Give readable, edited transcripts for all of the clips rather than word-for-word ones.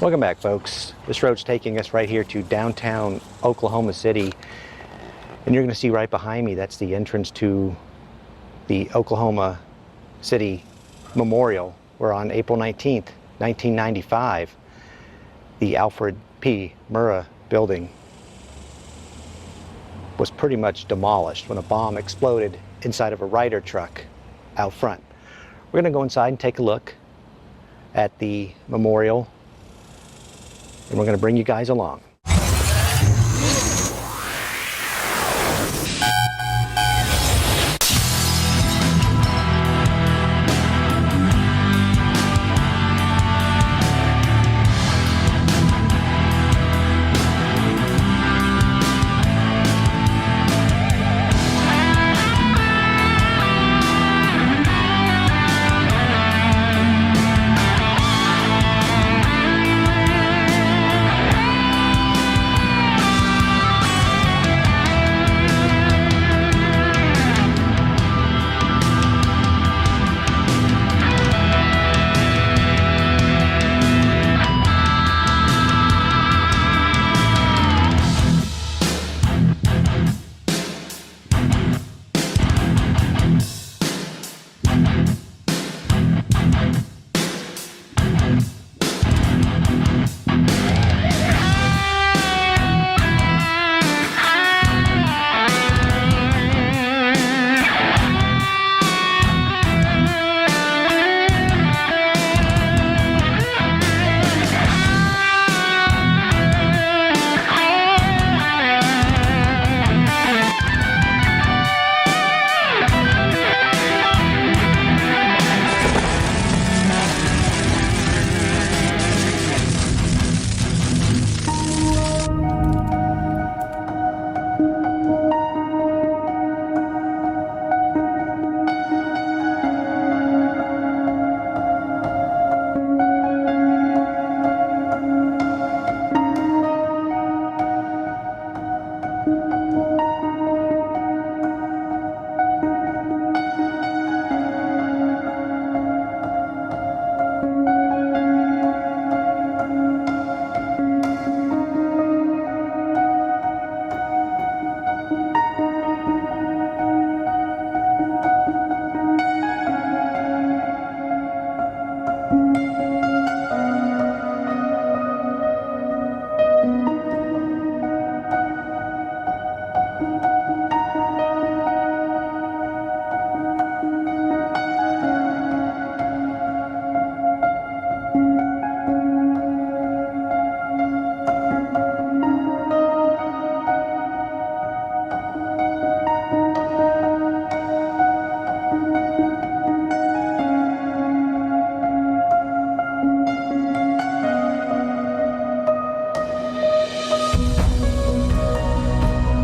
Welcome back, folks. This road's taking us right here to downtown Oklahoma City. And you're going to see right behind me, that's the entrance to the Oklahoma City Memorial, where on April 19th, 1995, the Alfred P. Murrah building was pretty much demolished when a bomb exploded inside of a Ryder truck out front. We're going to go inside and take a look at the memorial, and we're going to bring you guys along.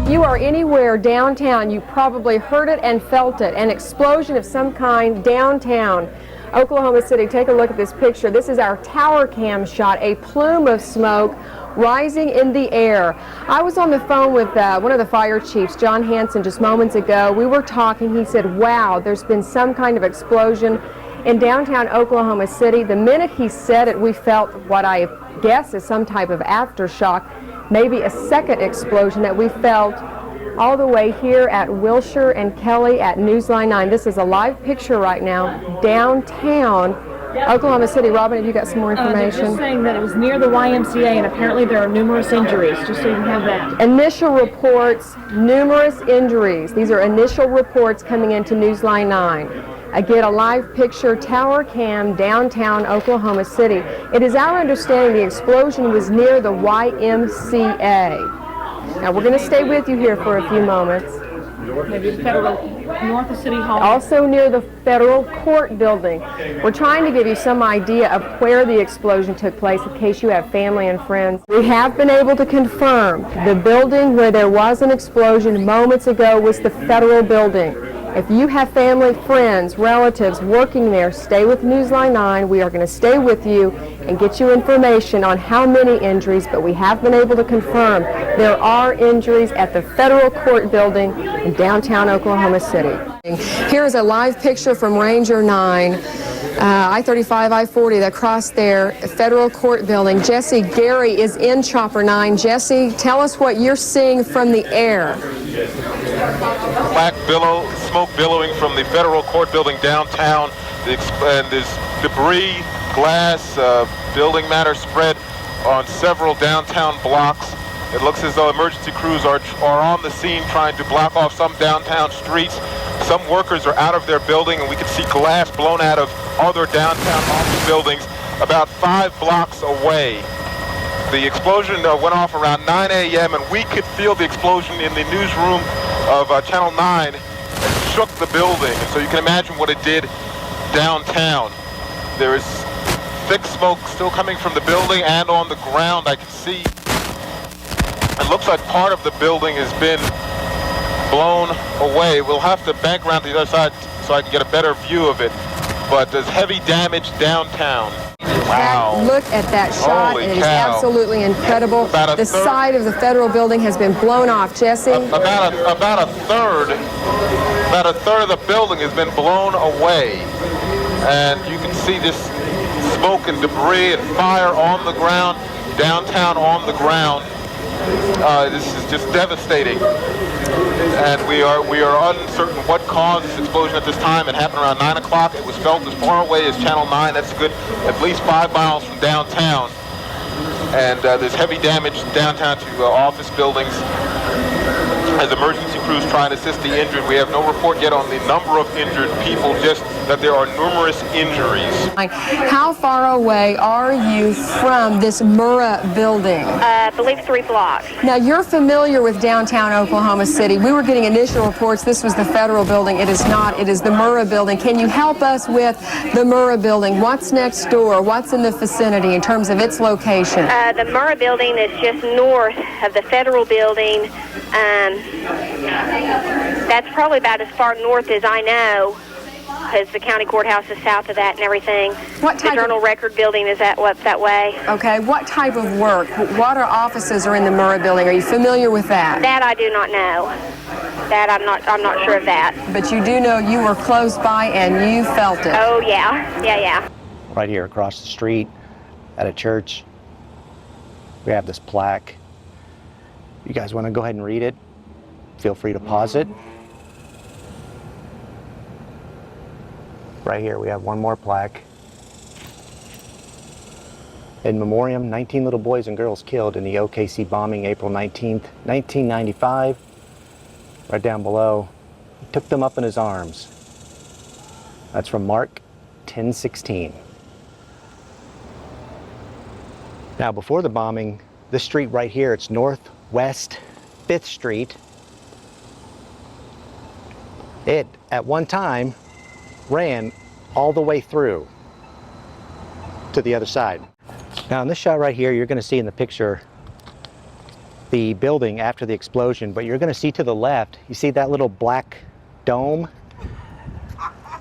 You are anywhere downtown, you probably heard it and felt it, an explosion of some kind downtown Oklahoma City. Take a look at this picture. This is our tower cam shot, a plume of smoke rising in the air. I was on the phone with one of the fire chiefs, John Hanson, just moments ago. We were talking. He said, wow, there's been some kind of explosion in downtown Oklahoma City. The minute he said it, we felt what I guess is some type of aftershock, maybe a second explosion that we felt all the way here at Wilshire and Kelly at Newsline 9. This is a live picture right now, downtown Oklahoma City. Robin, have you got some more information? They're just saying that it was near the YMCA, and apparently there are numerous injuries, just so you can have that. Initial reports, numerous injuries. These are initial reports coming into Newsline 9. Again, a live picture, tower cam, downtown Oklahoma City. It is our understanding the explosion was near the YMCA. Now, we're going to stay with you here for a few moments. Maybe the federal, north of City Hall. Also near the federal court building. We're trying to give you some idea of where the explosion took place in case you have family and friends. We have been able to confirm the building where there was an explosion moments ago was the federal building. If you have family, friends, relatives working there, stay with Newsline 9. We are going to stay with you and get you information on how many injuries, but we have been able to confirm there are injuries at the federal court building in downtown Oklahoma City. Here is a live picture from Ranger 9 I-35, I-40, across there, Federal Court building. Jesse Gary is in Chopper 9. Jesse, tell us what you're seeing from the air. Black smoke billowing from the Federal Court building downtown, and there's debris, glass, building matter spread on several downtown blocks. It looks as though emergency crews are on the scene trying to block off some downtown streets. Some workers are out of their building, and we can see glass blown out of other downtown office buildings about 5 blocks away. The explosion went off around 9 a.m., and we could feel the explosion in the newsroom of Channel 9 and shook the building. And so you can imagine what it did downtown. There is thick smoke still coming from the building, and on the ground I can see it looks like part of the building has been blown away. We'll have to bank around to the other side so I can get a better view of it. But there's heavy damage downtown. Wow. Look at that shot. Holy It is cow. Absolutely incredible. The side of the Federal building has been blown off. Jesse? About a third of the building has been blown away. And you can see this smoke and debris and fire on the ground, downtown on the ground. This is just devastating. And we are uncertain what caused this explosion at this time. It happened around 9 o'clock. It was felt as far away as Channel 9. That's a good at least 5 miles from downtown. And there's heavy damage downtown to office buildings as emergency crews try and assist the injured. We have no report yet on the number of injured people, just that there are numerous injuries. How far away are you from this Murrah building? I believe 3 blocks. Now, you're familiar with downtown Oklahoma City. We were getting initial reports this was the Federal building. It is not. It is the Murrah building. Can you help us with the Murrah building? What's next door? What's in the vicinity in terms of its location? The Murrah building is just north of the Federal building. That's probably about as far north as I know, because the county courthouse is south of that and everything. What type the Journal Record building is that way. Okay, what type of work? What offices are in the Murrah building? Are you familiar with that? That I do not know. That I'm not sure of that. But you do know you were close by and you felt it. Oh yeah. Right here across the street at a church, we have this plaque. You guys want to go ahead and read it? Feel free to pause it. Right here we have one more plaque. In memoriam, 19 little boys and girls killed in the OKC bombing April 19th, 1995. Right down below, he took them up in his arms. That's from Mark 10:16. Now before the bombing, this street right here, it's Northwest 5th Street. It, at one time, ran all the way through to the other side. Now in this shot right here, you're going to see in the picture the building after the explosion, but you're going to see to the left, you see that little black dome?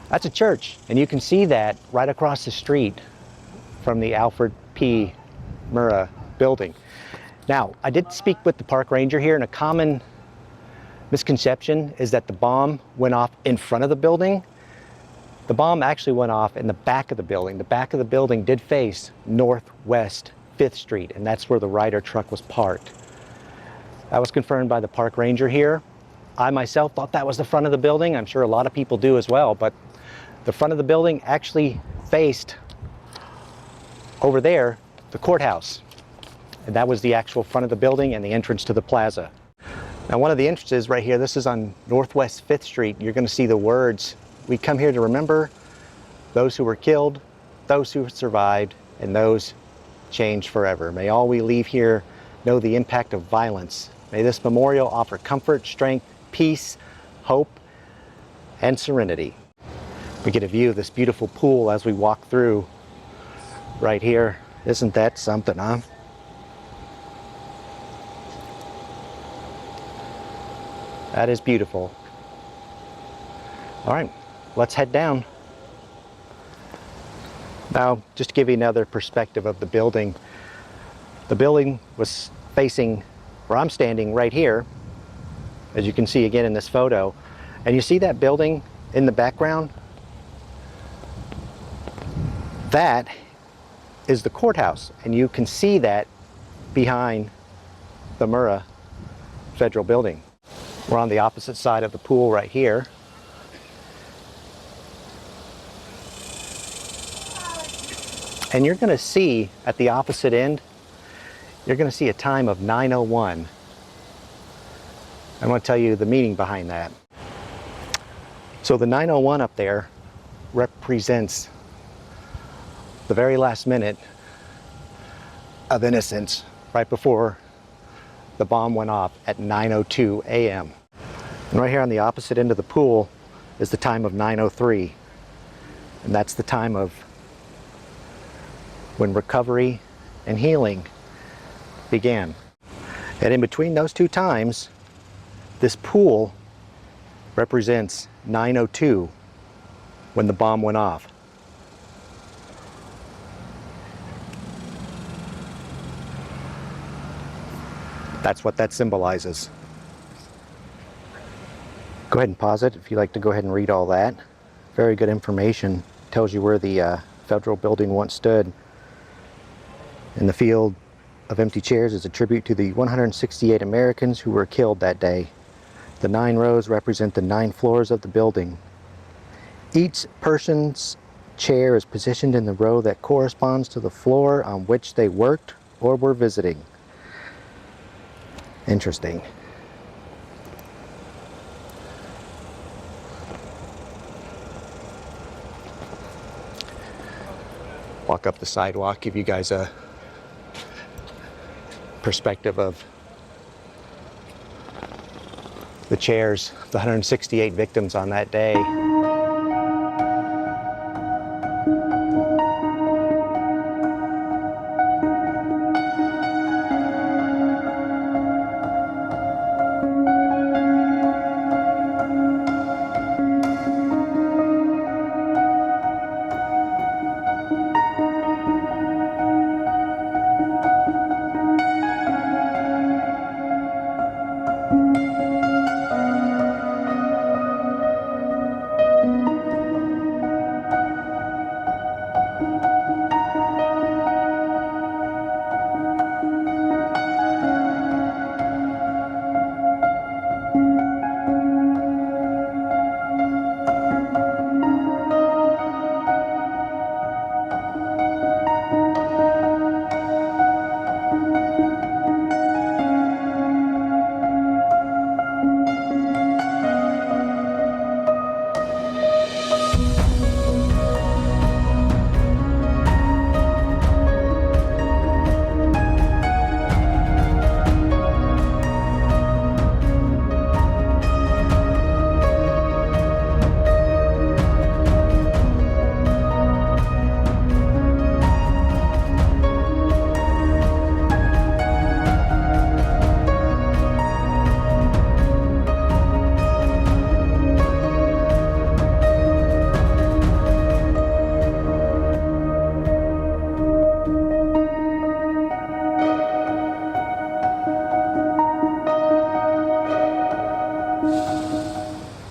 That's a church, and you can see that right across the street from the Alfred P. Murrah building. Now, I did speak with the park ranger here, and a common misconception is that the bomb went off in front of the building. The bomb actually went off in the back of the building. The back of the building did face Northwest 5th Street, and that's where the Ryder truck was parked. That was confirmed by the park ranger here. I myself thought that was the front of the building. I'm sure a lot of people do as well, but the front of the building actually faced over there, the courthouse. And that was the actual front of the building and the entrance to the plaza. Now one of the entrances right here, this is on Northwest 5th Street. You're going to see the words, "We come here to remember those who were killed, those who survived, and those changed forever. May all we leave here know the impact of violence. May this memorial offer comfort, strength, peace, hope, and serenity." We get a view of this beautiful pool as we walk through right here. Isn't that something, huh? That is beautiful. All right, let's head down. Now, just to give you another perspective of the building was facing where I'm standing right here, as you can see again in this photo. And you see that building in the background? That is the courthouse, and you can see that behind the Murrah Federal Building. We're on the opposite side of the pool right here. And you're going to see at the opposite end, you're going to see a time of 9:01. I want to tell you the meaning behind that. So the 9:01 up there represents the very last minute of innocence right before the bomb went off at 9:02 a.m. And right here on the opposite end of the pool is the time of 9:03. And that's the time of when recovery and healing began. And in between those two times, this pool represents 9:02 when the bomb went off. That's what that symbolizes. Go ahead and pause it if you'd like to go ahead and read all that. Very good information. Tells you where the federal building once stood. And the field of empty chairs is a tribute to the 168 Americans who were killed that day. The 9 rows represent the 9 floors of the building. Each person's chair is positioned in the row that corresponds to the floor on which they worked or were visiting. Interesting. Walk up the sidewalk, give you guys a perspective of the chairs, the 168 victims on that day.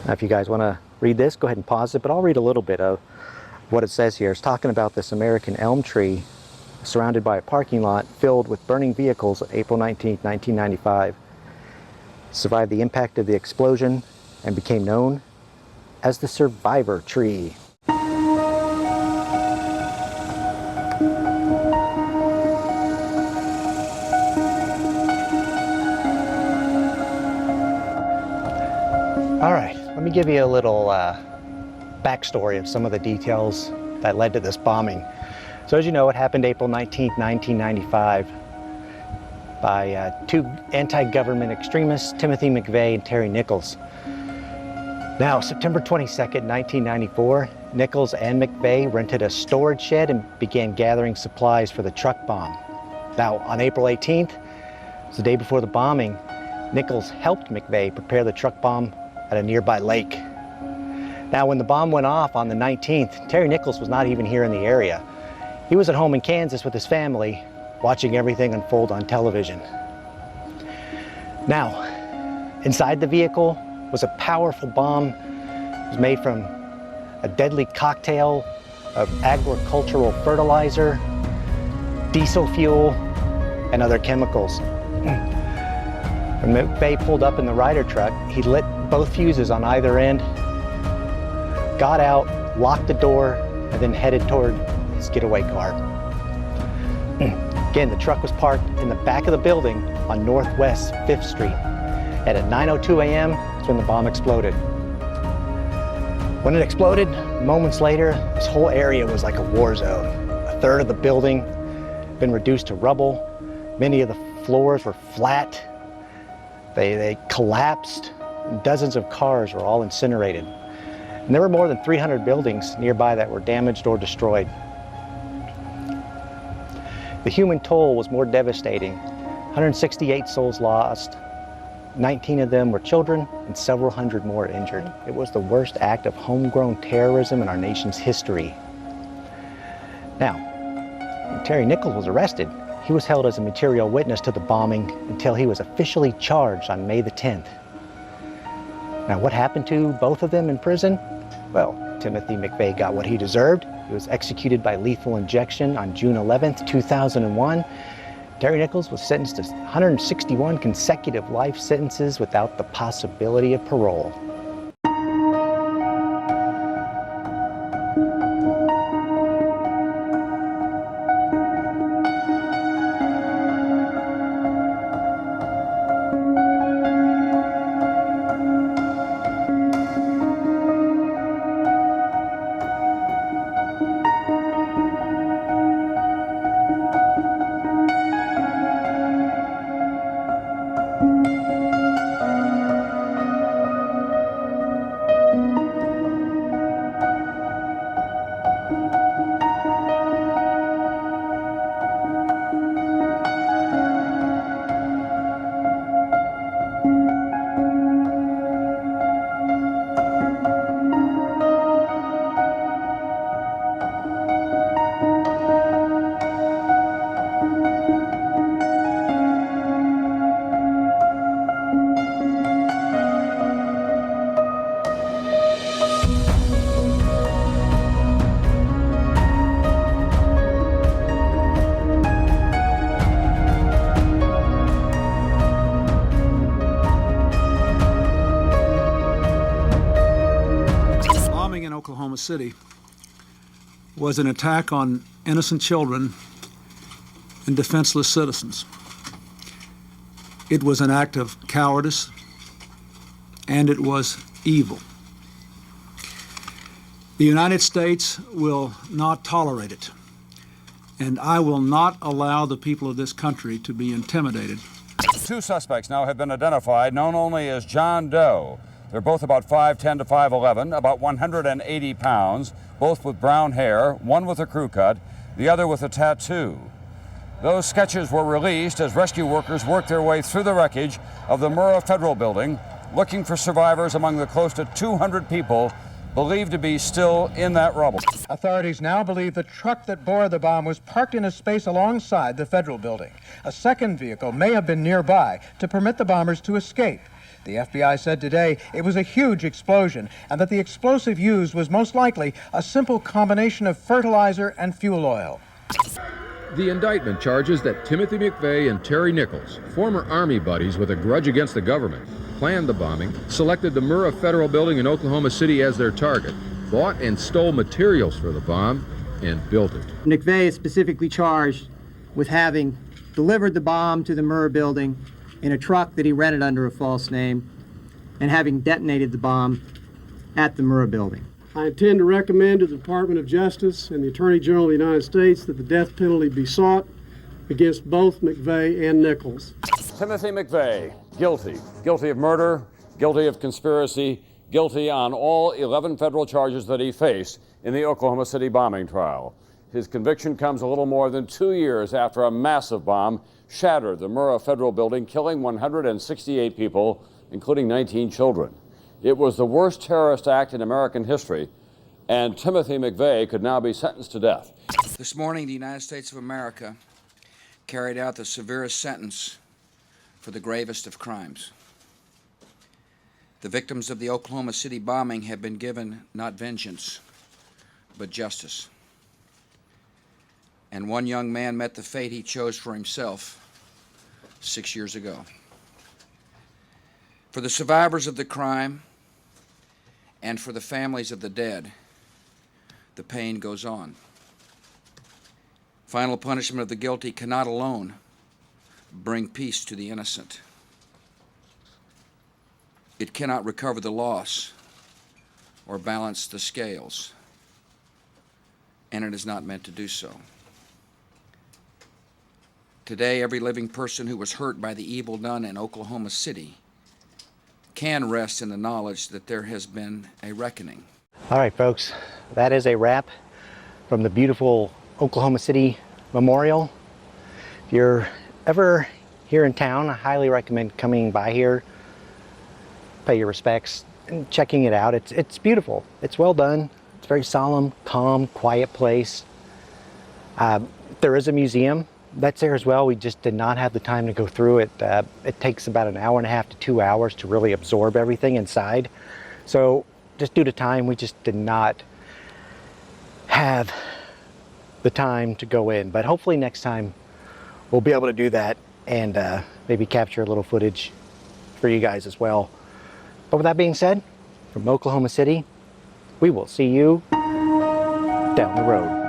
Now, if you guys want to read this, go ahead and pause it, but I'll read a little bit of what it says here. It's talking about this American elm tree surrounded by a parking lot filled with burning vehicles on April 19, 1995. Survived the impact of the explosion and became known as the survivor tree. All right, let me give you a little backstory of some of the details that led to this bombing. So as you know, it happened April 19, 1995 by 2 anti-government extremists, Timothy McVeigh and Terry Nichols. Now, September 22nd, 1994, Nichols and McVeigh rented a storage shed and began gathering supplies for the truck bomb. Now, on April 18th, the day before the bombing, Nichols helped McVeigh prepare the truck bomb at a nearby lake. Now, when the bomb went off on the 19th, Terry Nichols was not even here in the area. He was at home in Kansas with his family, watching everything unfold on television. Now, inside the vehicle was a powerful bomb. It was made from a deadly cocktail of agricultural fertilizer, diesel fuel, and other chemicals. When McVeigh pulled up in the Ryder truck, he lit both fuses on either end, got out, locked the door, and then headed toward his getaway car. Again, the truck was parked in the back of the building on Northwest 5th Street. And at 9:02 a.m., that's when the bomb exploded. When it exploded, moments later, this whole area was like a war zone. A third of the building had been reduced to rubble. Many of the floors were flat. They collapsed. And dozens of cars were all incinerated. And there were more than 300 buildings nearby that were damaged or destroyed. The human toll was more devastating. 168 souls lost, 19 of them were children, and several hundred more injured. It was the worst act of homegrown terrorism in our nation's history. Now, when Terry Nichols was arrested, he was held as a material witness to the bombing until he was officially charged on May the 10th. Now, what happened to both of them in prison? Well, Timothy McVeigh got what he deserved. He was executed by lethal injection on June 11th, 2001. Terry Nichols was sentenced to 161 consecutive life sentences without the possibility of parole. Oklahoma City was an attack on innocent children and defenseless citizens. It was an act of cowardice, and it was evil. The United States will not tolerate it, and I will not allow the people of this country to be intimidated. Two suspects now have been identified, known only as John Doe. They're both about 5'10" to 5'11", about 180 pounds, both with brown hair, one with a crew cut, the other with a tattoo. Those sketches were released as rescue workers worked their way through the wreckage of the Murrah Federal Building, looking for survivors among the close to 200 people believed to be still in that rubble. Authorities now believe the truck that bore the bomb was parked in a space alongside the Federal Building. A second vehicle may have been nearby to permit the bombers to escape. The FBI said today it was a huge explosion and that the explosive used was most likely a simple combination of fertilizer and fuel oil. The indictment charges that Timothy McVeigh and Terry Nichols, former Army buddies with a grudge against the government, planned the bombing, selected the Murrah Federal Building in Oklahoma City as their target, bought and stole materials for the bomb, and built it. McVeigh is specifically charged with having delivered the bomb to the Murrah Building in a truck that he rented under a false name, and having detonated the bomb at the Murrah Building. I intend to recommend to the Department of Justice and the Attorney General of the United States that the death penalty be sought against both McVeigh and Nichols. Timothy McVeigh, guilty. Guilty of murder, guilty of conspiracy, guilty on all 11 federal charges that he faced in the Oklahoma City bombing trial. His conviction comes a little more than 2 years after a massive bomb shattered the Murrah Federal Building, killing 168 people, including 19 children. It was the worst terrorist act in American history, and Timothy McVeigh could now be sentenced to death. This morning, the United States of America carried out the severest sentence for the gravest of crimes. The victims of the Oklahoma City bombing have been given not vengeance, but justice. and one young man met the fate he chose for himself 6 years ago. For the survivors of the crime and for the families of the dead, the pain goes on. Final punishment of the guilty cannot alone bring peace to the innocent. It cannot recover the loss or balance the scales, and it is not meant to do so. Today, every living person who was hurt by the evil done in Oklahoma City can rest in the knowledge that there has been a reckoning. All right, folks, that is a wrap from the beautiful Oklahoma City Memorial. If you're ever here in town, I highly recommend coming by here, pay your respects, and checking it out. It's beautiful. It's well done. It's very solemn, calm, quiet place. There is a museum that's there as well. We just did not have the time to go through it. It takes about an hour and a half to 2 hours to really absorb everything inside. So just due to time, we just did not have the time to go in. But hopefully next time we'll be able to do that and maybe capture a little footage for you guys as well. But with that being said, from Oklahoma City, we will see you down the road.